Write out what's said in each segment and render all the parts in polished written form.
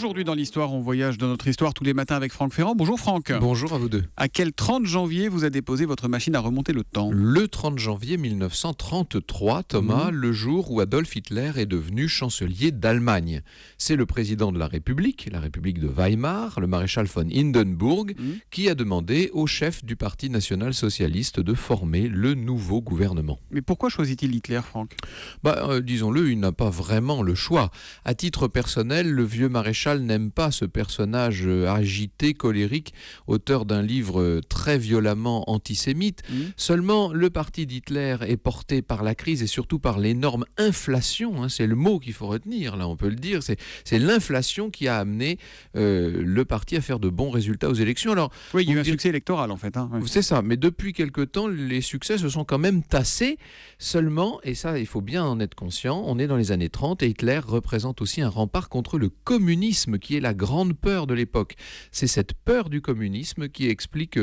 Aujourd'hui dans l'histoire, on voyage dans notre histoire tous les matins avec Franck Ferrand. Bonjour Franck. Bonjour à vous deux. À quel 30 janvier vous a déposé votre machine à remonter le temps ? Le 30 janvier 1933, Thomas, le jour où Adolf Hitler est devenu chancelier d'Allemagne. C'est le président de la République de Weimar, le maréchal von Hindenburg, qui a demandé au chef du Parti national-socialiste de former le nouveau gouvernement. Mais pourquoi choisit-il Hitler, Franck ? Disons-le, il n'a pas vraiment le choix. À titre personnel, le vieux maréchal n'aime pas ce personnage agité, colérique, auteur d'un livre très violemment antisémite. Seulement, le parti d'Hitler est porté par la crise et surtout par l'énorme inflation. C'est le mot qu'il faut retenir, là, on peut le dire. C'est l'inflation qui a amené le parti à faire de bons résultats aux élections. Alors, oui, il y a eu un succès électoral, en fait. Oui. C'est ça, mais depuis quelque temps, les succès se sont quand même tassés. Seulement, et ça, il faut bien en être conscient, on est dans les années 30 et Hitler représente aussi un rempart contre le communisme, qui est la grande peur de l'époque. C'est cette peur du communisme qui explique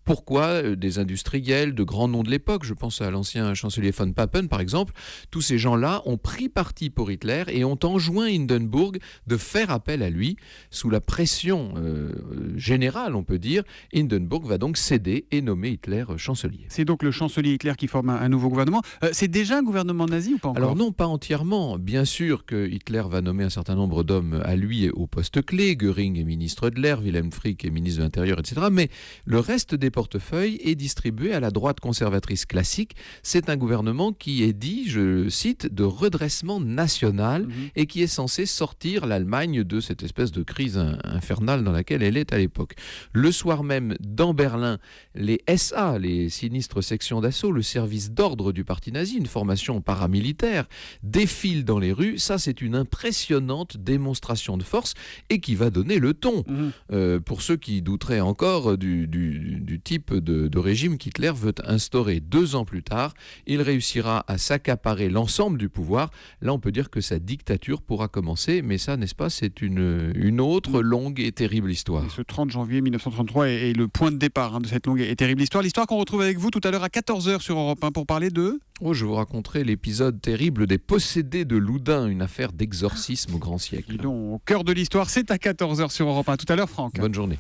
pourquoi des industriels, de grands noms de l'époque, je pense à l'ancien chancelier von Papen par exemple, tous ces gens-là ont pris parti pour Hitler et ont enjoint Hindenburg de faire appel à lui. Sous la pression générale, on peut dire, Hindenburg va donc céder et nommer Hitler chancelier. C'est donc le chancelier Hitler qui forme un nouveau gouvernement. C'est déjà un gouvernement nazi ou pas encore ? Alors non, pas entièrement. Bien sûr que Hitler va nommer un certain nombre d'hommes à lui au poste clé. Göring est ministre de l'air, Wilhelm Frick est ministre de l'Intérieur, etc. Mais le reste des portefeuille est distribué à la droite conservatrice classique. C'est un gouvernement qui est dit, je cite, de redressement national et qui est censé sortir l'Allemagne de cette espèce de crise infernale dans laquelle elle est à l'époque. Le soir même, dans Berlin, les SA, les sinistres sections d'assaut, le service d'ordre du parti nazi, une formation paramilitaire, défilent dans les rues. Ça, c'est une impressionnante démonstration de force et qui va donner le ton. Pour ceux qui douteraient encore du type de régime qu'Hitler veut instaurer 2 ans plus tard, il réussira à s'accaparer l'ensemble du pouvoir. Là, on peut dire que sa dictature pourra commencer, mais ça, n'est-ce pas, c'est une autre longue et terrible histoire. Et ce 30 janvier 1933 est le point de départ de cette longue et terrible histoire. L'histoire qu'on retrouve avec vous tout à l'heure à 14h sur Europe 1 pour parler de... Je vous raconterai l'épisode terrible des possédés de Loudun, une affaire d'exorcisme au grand siècle. Dis donc, au cœur de l'histoire, c'est à 14h sur Europe 1. Tout à l'heure, Franck. Bonne journée.